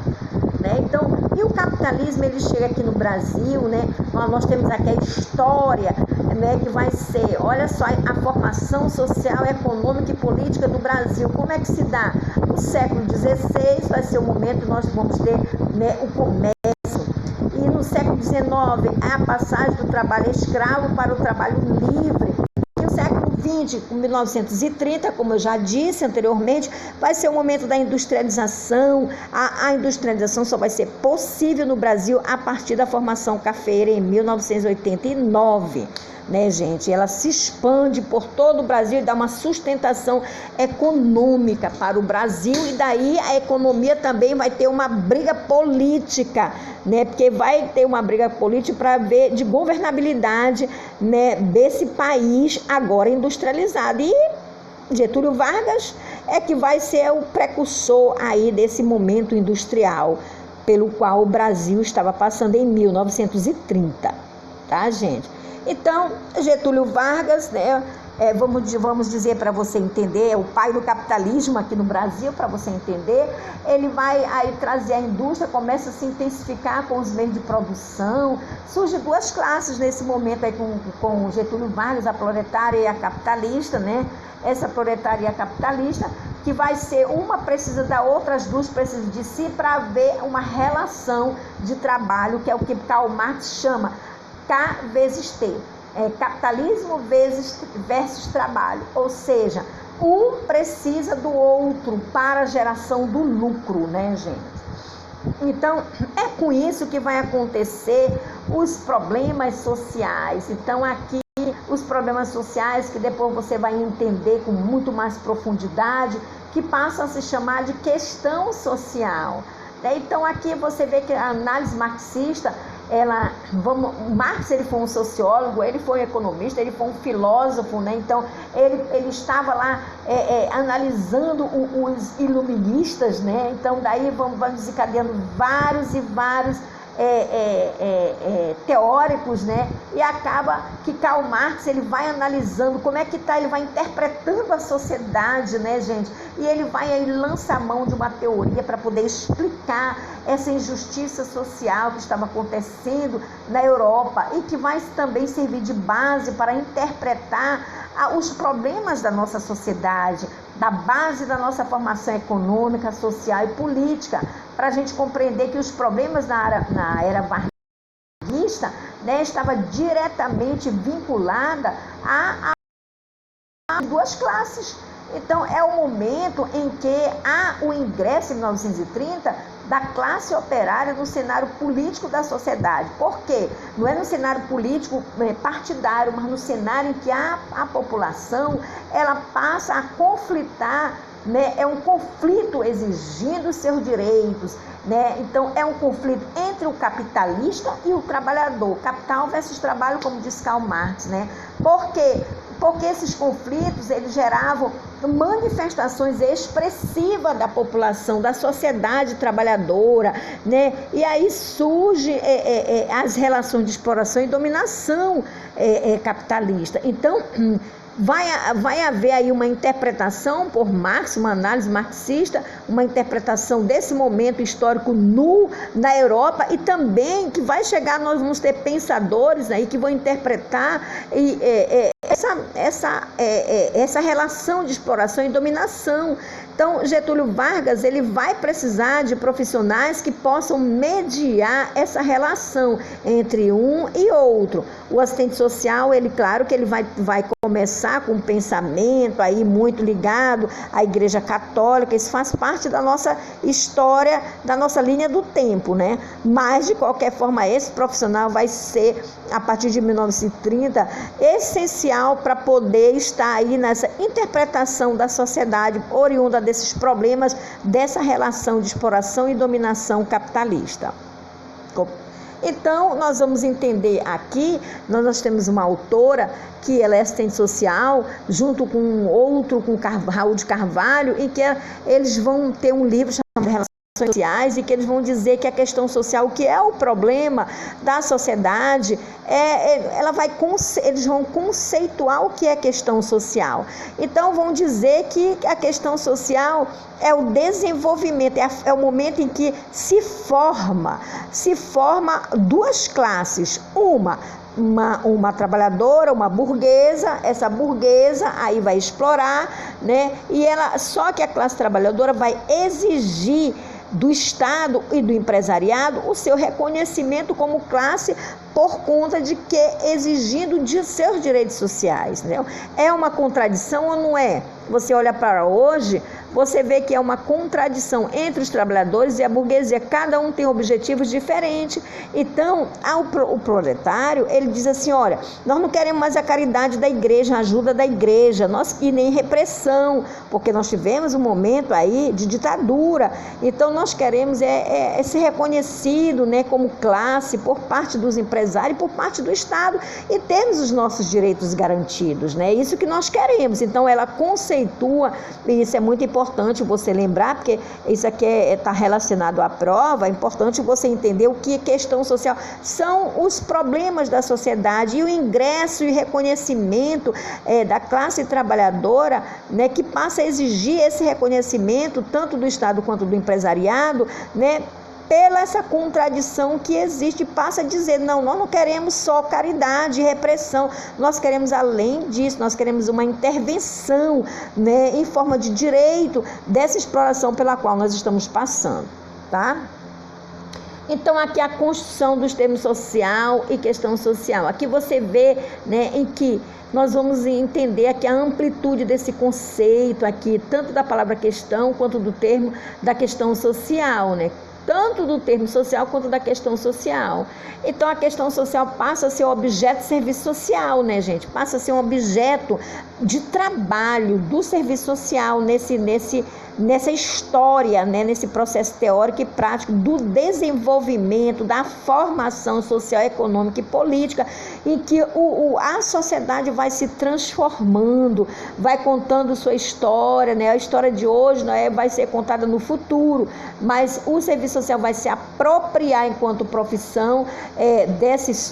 né? Então, e o capitalismo, ele chega aqui no Brasil, né? Nós temos aqui a história, né, que vai ser, olha só, a formação social, econômica e política do Brasil. Como é que se dá? No século XVI vai ser o momento que nós vamos ter, né, o comércio. E no século XIX, a passagem do trabalho escravo para o trabalho livre. E no século XX, com 1930, como eu já disse anteriormente, vai ser o momento da industrialização. A industrialização só vai ser possível no Brasil a partir da formação cafeeira em 1989. Né, gente? Ela se expande por todo o Brasil e dá uma sustentação econômica para o Brasil, e daí a economia também vai ter uma briga política, né? Porque vai ter uma briga política para ver de governabilidade, né, desse país agora industrializado. E Getúlio Vargas é que vai ser o precursor aí desse momento industrial pelo qual o Brasil estava passando em 1930, tá, gente? Então, Getúlio Vargas, né, vamos dizer para você entender, é o pai do capitalismo aqui no Brasil, para você entender. Ele vai aí trazer a indústria, começa a se intensificar com os meios de produção. Surgem 2 classes nesse momento aí com Getúlio Vargas, a proletária e a capitalista, né? Essa proletária e a capitalista, que vai ser uma precisa da outra, as duas precisam de si para haver uma relação de trabalho, que é o que Karl Marx chama K vezes T, capitalismo versus trabalho, ou seja, um precisa do outro para a geração do lucro, né, gente? Então, é com isso que vai acontecer os problemas sociais. Então, aqui, os problemas sociais que depois você vai entender com muito mais profundidade, que passam a se chamar de questão social. Então, aqui você vê que a análise marxista, Marx, ele foi um sociólogo, ele foi um economista, ele foi um filósofo, né? Então ele estava lá analisando os iluministas, né? Então daí vamos desencadeando vários e vários teóricos, né? E acaba que Karl Marx, ele vai analisando como é que tá, ele vai interpretando a sociedade, né, gente? E ele vai aí lançar mão de uma teoria para poder explicar essa injustiça social que estava acontecendo na Europa e que vai também servir de base para interpretar os problemas da nossa sociedade, da base da nossa formação econômica, social e política, para a gente compreender que os problemas na era varguista, né, estava diretamente vinculada a 2 classes, Então, é o momento em que há o ingresso, em 1930, da classe operária no cenário político da sociedade. Por quê? Não é no cenário político partidário, mas no cenário em que a população ela passa a conflitar, né? É um conflito exigindo seus direitos, né? Então, é um conflito entre o capitalista e o trabalhador. Capital versus trabalho, como diz Karl Marx, né? Por quê? Porque esses conflitos, eles geravam manifestações expressivas da população, da sociedade trabalhadora, né? E aí surgem as relações de exploração e dominação capitalista. Então, vai haver aí uma interpretação por Marx, uma análise marxista, uma interpretação desse momento histórico na Europa, e também que vai chegar, nós vamos ter pensadores aí que vão interpretar essa relação de exploração e dominação. Então, Getúlio Vargas, ele vai precisar de profissionais que possam mediar essa relação entre um e outro. O assistente social, ele, claro que ele vai começar com um pensamento aí muito ligado à Igreja Católica, isso faz parte da nossa história, da nossa linha do tempo, né? Mas, de qualquer forma, esse profissional vai ser, a partir de 1930, essencial para poder estar aí nessa interpretação da sociedade oriunda desses problemas, dessa relação de exploração e dominação capitalista. Então, nós vamos entender aqui, nós temos uma autora que ela é assistente social, junto com outro, com Raul de Carvalho, em que eles vão ter um livro chamado Relações Sociais, e que eles vão dizer que a questão social, o que é o problema da sociedade, eles vão conceituar o que é questão social. Então, vão dizer que a questão social é o desenvolvimento, é o momento em que se forma duas classes, uma trabalhadora, uma burguesa. Essa burguesa aí vai explorar, né? Só que a classe trabalhadora vai exigir do Estado e do empresariado o seu reconhecimento como classe, por conta de que exigindo de seus direitos sociais, né? É uma contradição ou não é? Você olha para hoje, você vê que é uma contradição entre os trabalhadores e a burguesia. Cada um tem objetivos diferentes. Então, o proletário, ele diz assim, olha, nós não queremos mais a caridade da igreja, a ajuda da igreja, e nem repressão, porque nós tivemos um momento aí de ditadura. Então, nós queremos ser reconhecido, né, como classe por parte dos empresários, por parte do Estado, e termos os nossos direitos garantidos, né? Isso que nós queremos. Então, ela conceitua, e isso é muito importante você lembrar, porque isso aqui está relacionado à prova. É importante você entender o que é questão social. São os problemas da sociedade e o ingresso e reconhecimento da classe trabalhadora, né, que passa a exigir esse reconhecimento tanto do Estado quanto do empresariado, né, pela essa contradição que existe, passa a dizer, não, nós não queremos só caridade e repressão, nós queremos além disso, nós queremos uma intervenção, né, em forma de direito dessa exploração pela qual nós estamos passando, tá? Então, aqui a construção dos termos social e questão social. Aqui você vê, né, em que nós vamos entender aqui a amplitude desse conceito aqui, tanto da palavra questão quanto do termo da questão social, né? Tanto do termo social quanto da questão social. Então, a questão social passa a ser objeto de serviço social, né, gente? Passa a ser um objeto de trabalho do serviço social nessa história, né, nesse processo teórico e prático do desenvolvimento, da formação social, econômica e política, em que a sociedade vai se transformando, vai contando sua história, né? A história de hoje, né, vai ser contada no futuro, mas o serviço social vai se apropriar enquanto profissão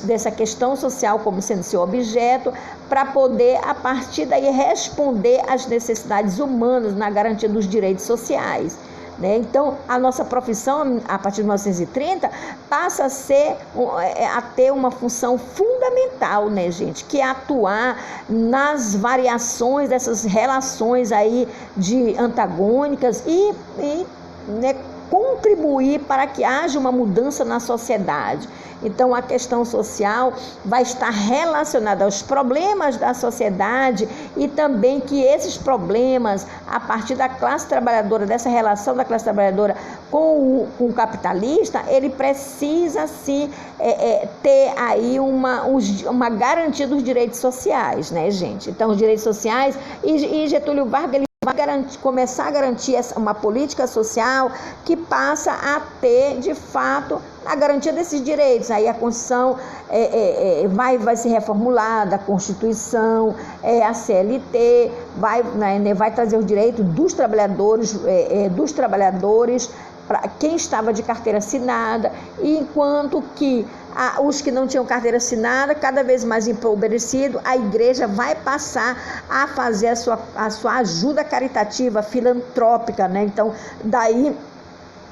dessa questão social como sendo seu objeto, para poder, a partir daí, responder às necessidades humanas na garantia dos direitos sociais, né? Então, a nossa profissão, a partir de 1930, passa a ter uma função fundamental, né, gente? Que é atuar nas variações dessas relações aí antagônicas e né, contribuir para que haja uma mudança na sociedade. Então, a questão social vai estar relacionada aos problemas da sociedade e também que esses problemas, a partir da classe trabalhadora, dessa relação da classe trabalhadora com o capitalista, ele precisa, sim, ter aí uma garantia dos direitos sociais, né, gente? Então, os direitos sociais, e Getúlio Vargas, ele vai começar a garantir uma política social que passa a ter, de fato, a garantia desses direitos. Aí a Constituição vai ser reformulada, a Constituição, a CLT, vai trazer os direitos dos trabalhadores, para quem estava de carteira assinada, enquanto que os que não tinham carteira assinada, cada vez mais empobrecido, a igreja vai passar a fazer a sua ajuda caritativa, filantrópica, né? Então, daí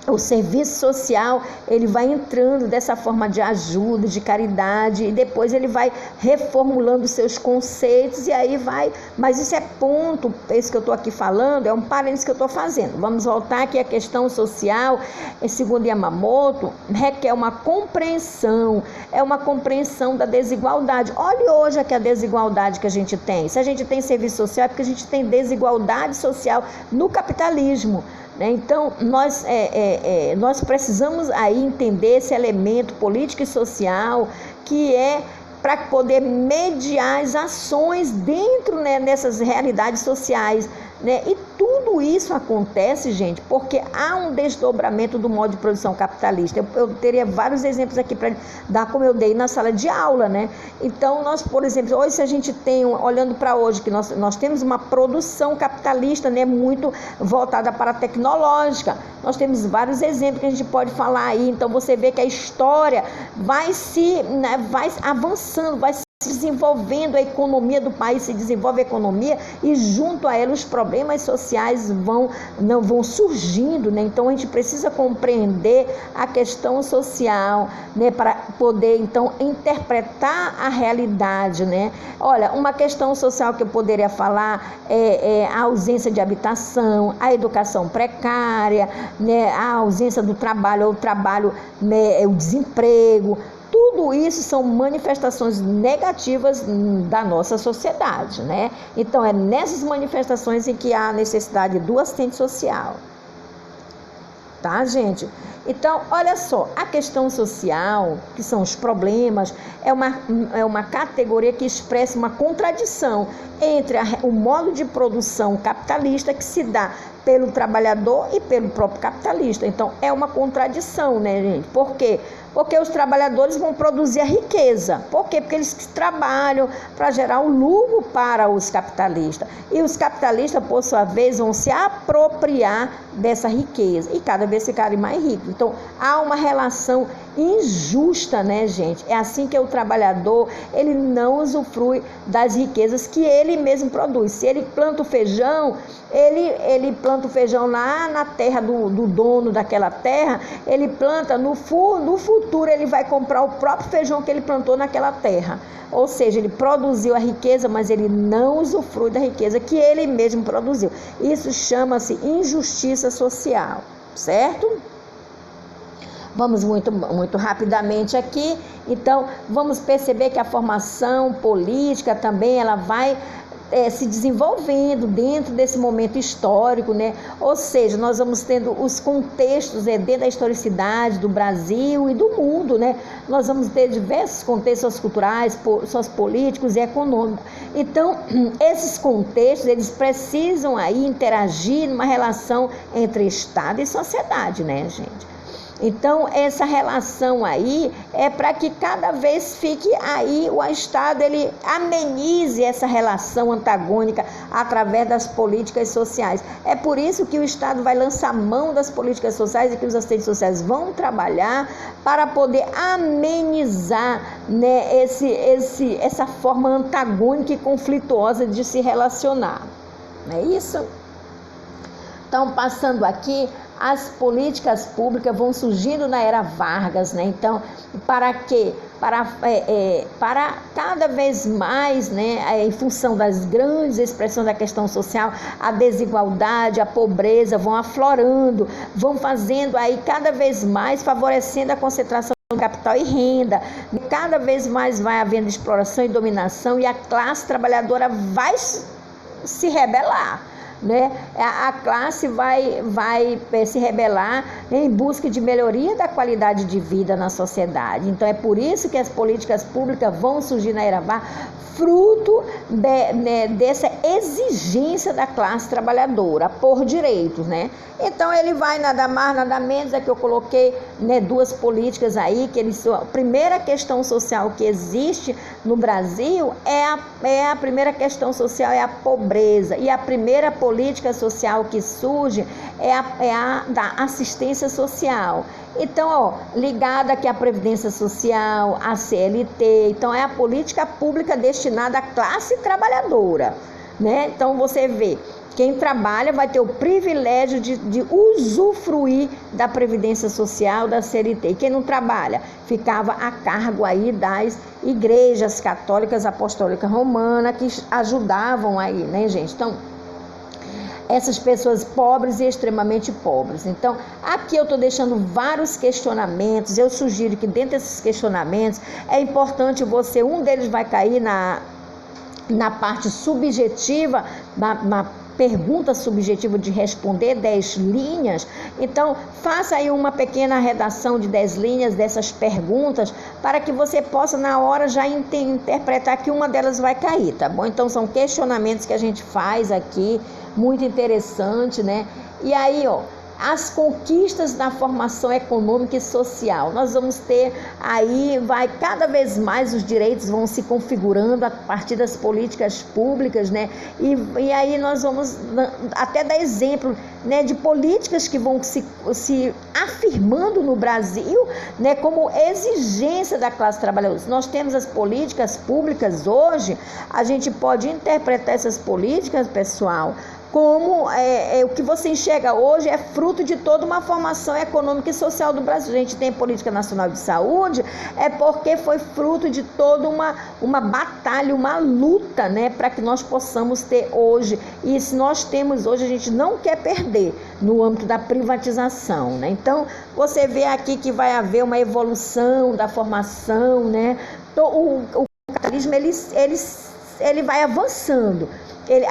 o serviço social, ele vai entrando dessa forma de ajuda, de caridade, e depois ele vai reformulando seus conceitos, e aí vai, mas isso é ponto, esse que eu estou aqui falando, é um parênteses que eu estou fazendo. Vamos voltar aqui à questão social, segundo Yamamoto, requer uma compreensão, é uma compreensão da desigualdade. Olha hoje aqui a desigualdade que a gente tem. Se a gente tem serviço social, é porque a gente tem desigualdade social no capitalismo. Então, nós precisamos aí entender esse elemento político e social que é para poder mediar as ações dentro, né, dessas realidades sociais, né? E tudo isso acontece, gente, porque há um desdobramento do modo de produção capitalista. Eu teria vários exemplos aqui para dar, como eu dei na sala de aula, né? Então, nós, por exemplo, hoje se a gente tem, olhando para hoje, que nós temos uma produção capitalista, né, muito voltada para a tecnológica. Nós temos vários exemplos que a gente pode falar aí. Então, você vê que a história vai avançando, vai se desenvolvendo, a economia do país se desenvolve a economia, e junto a ela os problemas sociais vão surgindo, né? Então a gente precisa compreender a questão social, né, para poder então interpretar a realidade, né? Olha, uma questão social que eu poderia falar é a ausência de habitação, a educação precária, né, a ausência do trabalho, ou o trabalho, né, o desemprego. Tudo isso são manifestações negativas da nossa sociedade, né? Então, é nessas manifestações em que há a necessidade do assistente social. Tá, gente? Então, olha só, a questão social, que são os problemas, é uma categoria que expressa uma contradição entre o modo de produção capitalista que se dá pelo trabalhador e pelo próprio capitalista. Então, é uma contradição, né, gente? Por quê? Porque os trabalhadores vão produzir a riqueza. Por quê? Porque eles trabalham para gerar um lucro para os capitalistas. E os capitalistas, por sua vez, vão se apropriar dessa riqueza e cada vez ficarem mais ricos. Então, há uma relação injusta, né, gente? É assim que o trabalhador, ele não usufrui das riquezas que ele mesmo produz. Se ele planta o feijão, ele planta o feijão lá na terra do dono daquela terra, ele planta, no futuro ele vai comprar o próprio feijão que ele plantou naquela terra. Ou seja, ele produziu a riqueza, mas ele não usufrui da riqueza que ele mesmo produziu. Isso chama-se injustiça social, certo? Vamos muito rapidamente aqui. Então, vamos perceber que a formação política também ela vai se desenvolvendo dentro desse momento histórico, né? Ou seja, nós vamos tendo os contextos dentro da historicidade do Brasil e do mundo, né? Nós vamos ter diversos contextos culturais, sociopolíticos e econômicos. Então, esses contextos, eles precisam aí interagir numa relação entre Estado e sociedade, né, gente? Então, essa relação aí é para que cada vez fique aí, o Estado ele amenize essa relação antagônica através das políticas sociais. É por isso que o Estado vai lançar mão das políticas sociais e que os assistentes sociais vão trabalhar para poder amenizar, né, essa forma antagônica e conflituosa de se relacionar. Não é isso? Então, passando aqui as políticas públicas vão surgindo na era Vargas, né? Então, para quê? Para cada vez mais, né, em função das grandes expressões da questão social, a desigualdade, a pobreza vão aflorando, vão fazendo aí cada vez mais, favorecendo a concentração de capital e renda. Cada vez mais vai havendo exploração e dominação e a classe trabalhadora vai se rebelar. Né? A classe vai se rebelar em busca de melhoria da qualidade de vida na sociedade. Então é por isso que as políticas públicas vão surgir na era Vargas, fruto dessa exigência da classe trabalhadora por direitos, né? Então ele vai nada mais, nada menos, é que eu coloquei, né, duas políticas aí, que eles são a primeira questão social que existe no Brasil a primeira questão social é a pobreza, e a primeira política social que surge é a da assistência social. Então, ó, ligada aqui à Previdência Social, à CLT, então é a política pública destinada à classe trabalhadora, né? Então você vê, quem trabalha vai ter o privilégio de usufruir da Previdência Social, da CLT. E quem não trabalha ficava a cargo aí das igrejas católicas apostólicas romanas que ajudavam aí, né, gente? Então, essas pessoas pobres e extremamente pobres. Então, aqui eu estou deixando vários questionamentos. Eu sugiro que dentro desses questionamentos é importante você, um deles vai cair na parte subjetiva, na pergunta subjetiva de responder 10 linhas. Então, faça aí uma pequena redação de 10 linhas dessas perguntas para que você possa, na hora, já interpretar que uma delas vai cair, tá bom? Então, são questionamentos que a gente faz aqui, muito interessante, né? E aí, ó, as conquistas da formação econômica e social. Nós vamos ter aí, cada vez mais os direitos vão se configurando a partir das políticas públicas, né? E aí nós vamos até dar exemplo, né, de políticas que vão se afirmando no Brasil, né, como exigência da classe trabalhadora. Nós temos as políticas públicas hoje, a gente pode interpretar essas políticas, pessoal, como o que você enxerga hoje é fruto de toda uma formação econômica e social do Brasil. A gente tem Política Nacional de Saúde, é porque foi fruto de toda uma batalha, uma luta, né, para que nós possamos ter hoje. E se nós temos hoje, a gente não quer perder no âmbito da privatização, né? Então, você vê aqui que vai haver uma evolução da formação, né? O capitalismo, ele vai avançando.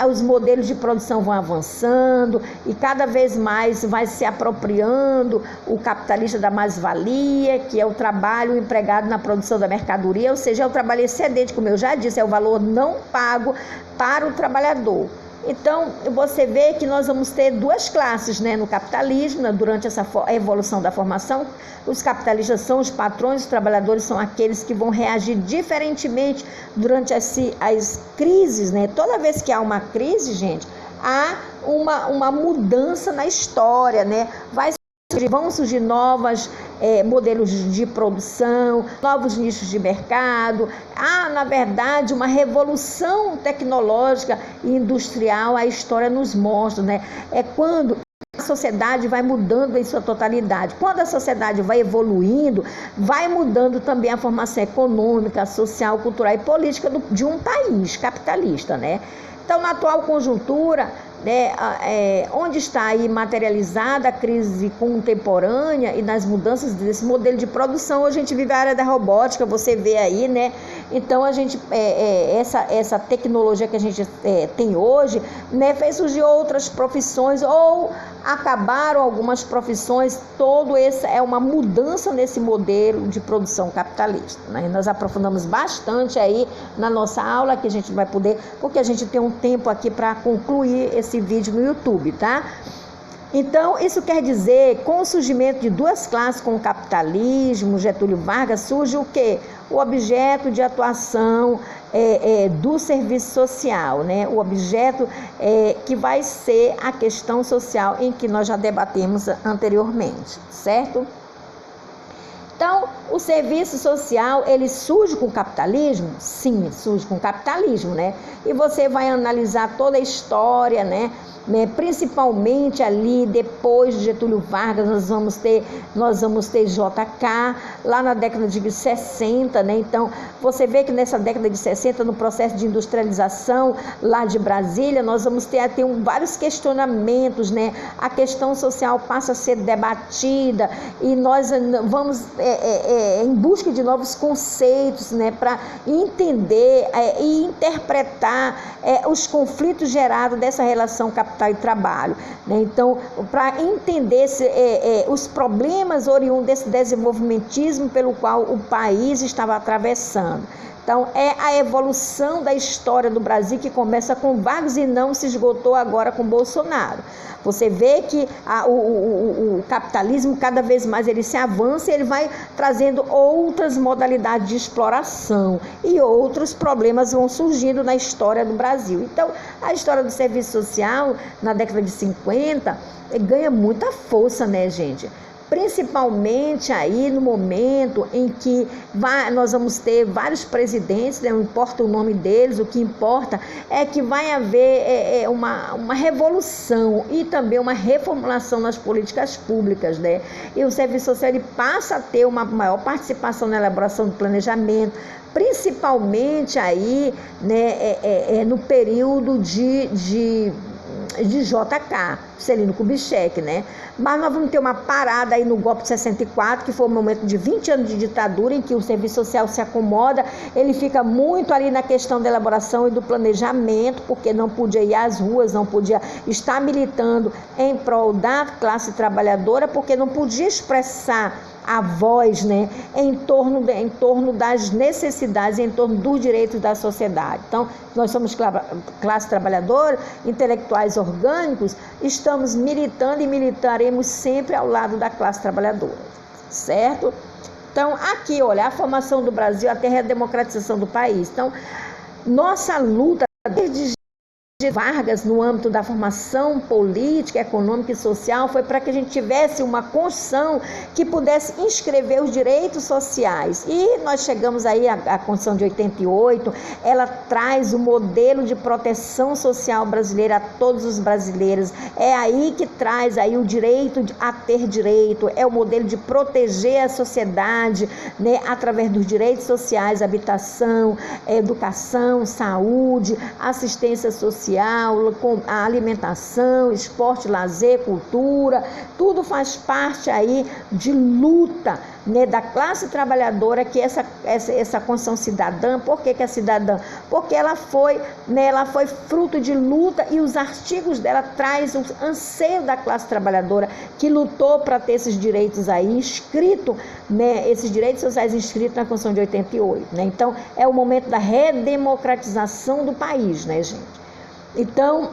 Os modelos de produção vão avançando e cada vez mais vai se apropriando o capitalista da mais-valia, que é o trabalho empregado na produção da mercadoria, ou seja, é o trabalho excedente, como eu já disse, é o valor não pago para o trabalhador. Então, você vê que nós vamos ter duas classes, né, no capitalismo, né, durante essa evolução da formação. Os capitalistas são os patrões, os trabalhadores são aqueles que vão reagir diferentemente durante as crises, né? Toda vez que há uma crise, gente, há uma mudança na história, né? Vão surgir novos modelos de produção, novos nichos de mercado. Há, na verdade, uma revolução tecnológica e industrial, a história nos mostra, né? É quando a sociedade vai mudando em sua totalidade. Quando a sociedade vai evoluindo, vai mudando também a formação econômica, social, cultural e política de um país capitalista, né? Então, na atual conjuntura, né, onde está aí materializada a crise contemporânea e nas mudanças desse modelo de produção, hoje a gente vive a área da robótica, você vê aí, né? Então a gente, essa tecnologia que a gente tem hoje, né, fez surgir outras profissões ou acabaram algumas profissões. Todo esse é uma mudança nesse modelo de produção capitalista, né? Nós aprofundamos bastante aí na nossa aula, que a gente vai poder, porque a gente tem um tempo aqui para concluir esse vídeo no YouTube, tá? Então, isso quer dizer, com o surgimento de duas classes, com o capitalismo, Getúlio Vargas, surge o quê? O objeto de atuação do serviço social, né? O objeto que vai ser a questão social em que nós já debatemos anteriormente, certo? Então, o serviço social, ele surge com o capitalismo? Sim, surge com o capitalismo, né? E você vai analisar toda a história, né? Principalmente ali depois de Getúlio Vargas, nós vamos ter JK lá na década de 60, né? Então você vê que nessa década de 60, no processo de industrialização lá de Brasília, nós vamos ter vários questionamentos, né? A questão social passa a ser debatida e nós vamos em busca de novos conceitos, né? Para entender e interpretar os conflitos gerados dessa relação capital e trabalho, né? Então, para entender os problemas oriundos desse desenvolvimentismo pelo qual o país estava atravessando. Então, é a evolução da história do Brasil que começa com Vargas e não se esgotou agora com Bolsonaro. Você vê que o capitalismo, cada vez mais ele se avança e ele vai trazendo outras modalidades de exploração e outros problemas vão surgindo na história do Brasil. Então, a história do serviço social, na década de 50, ganha muita força, né, gente? Principalmente aí no momento em que nós vamos ter vários presidentes, né? Não importa o nome deles, o que importa é que vai haver uma revolução e também uma reformulação nas políticas públicas, né? E o serviço social ele passa a ter uma maior participação na elaboração do planejamento, principalmente aí, né, no período de JK, Juscelino Kubitschek, né? Mas nós vamos ter uma parada aí no golpe de 64, que foi um momento de 20 anos de ditadura, em que o serviço social se acomoda, ele fica muito ali na questão da elaboração e do planejamento, porque não podia ir às ruas, não podia estar militando em prol da classe trabalhadora, porque não podia expressar a voz, né, em torno das necessidades, em torno dos direitos da sociedade. Então, nós somos classe trabalhadora, intelectuais orgânicos, estamos militando e militaremos sempre ao lado da classe trabalhadora, certo? Então, aqui, olha, a formação do Brasil até a redemocratização do país. Então, nossa luta desde Vargas, no âmbito da formação política, econômica e social, foi para que a gente tivesse uma Constituição que pudesse inscrever os direitos sociais. E nós chegamos aí à Constituição de 88, ela traz o modelo de proteção social brasileira a todos os brasileiros. É aí que traz aí o direito a ter direito, é o modelo de proteger a sociedade, né, através dos direitos sociais, habitação, educação, saúde, assistência social, a alimentação, esporte, lazer, cultura, tudo faz parte aí de luta, né, da classe trabalhadora, que essa Constituição cidadã. Por que é cidadã? Porque ela foi fruto de luta e os artigos dela traz o anseio da classe trabalhadora que lutou para ter esses direitos aí inscritos, né, esses direitos sociais inscritos na Constituição de 88, né? Então, é o momento da redemocratização do país, né, gente? Então,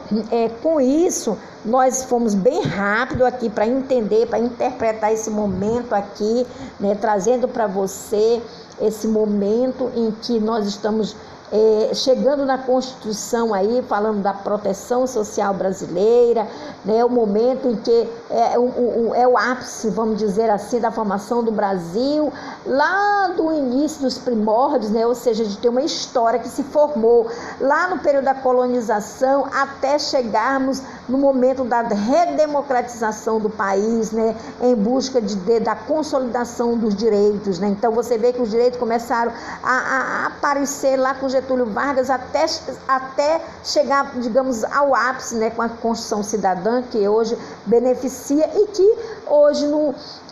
com isso, nós fomos bem rápido aqui para entender, para interpretar esse momento aqui, né, trazendo para você esse momento em que nós estamos chegando na Constituição aí, falando da proteção social brasileira, né, o momento em que é o ápice, vamos dizer assim, da formação do Brasil, lá do início dos primórdios, né, ou seja, de ter uma história que se formou lá no período da colonização até chegarmos no momento da redemocratização do país, né, em busca da consolidação dos direitos, né? Então você vê que os direitos começaram a aparecer lá com Getúlio Vargas até chegar, digamos, ao ápice, né, com a Constituição Cidadã, que hoje beneficia e que hoje,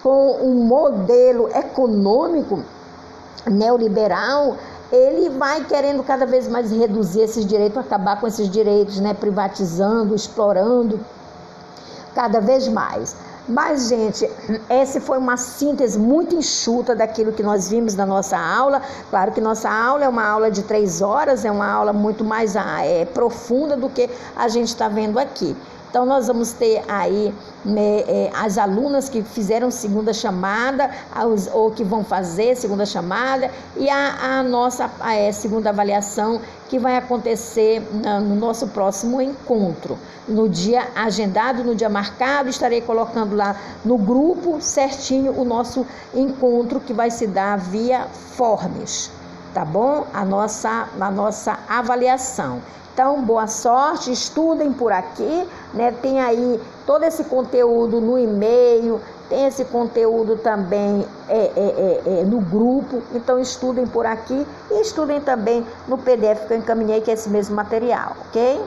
com um modelo econômico neoliberal, ele vai querendo cada vez mais reduzir esses direitos, acabar com esses direitos, né, privatizando, explorando cada vez mais. Mas, gente, essa foi uma síntese muito enxuta daquilo que nós vimos na nossa aula. Claro que nossa aula é uma aula de 3 horas, é uma aula muito mais profunda do que a gente está vendo aqui. Então, nós vamos ter aí né, as alunas que fizeram segunda chamada, ou que vão fazer segunda chamada, e a nossa segunda avaliação, que vai acontecer no nosso próximo encontro. No dia agendado, no dia marcado, estarei colocando lá no grupo certinho o nosso encontro, que vai se dar via Forms, tá bom? A nossa avaliação. Então, boa sorte, estudem por aqui, né? Tem aí todo esse conteúdo no e-mail, tem esse conteúdo também no grupo. Então, estudem por aqui e estudem também no PDF que eu encaminhei, que é esse mesmo material, ok?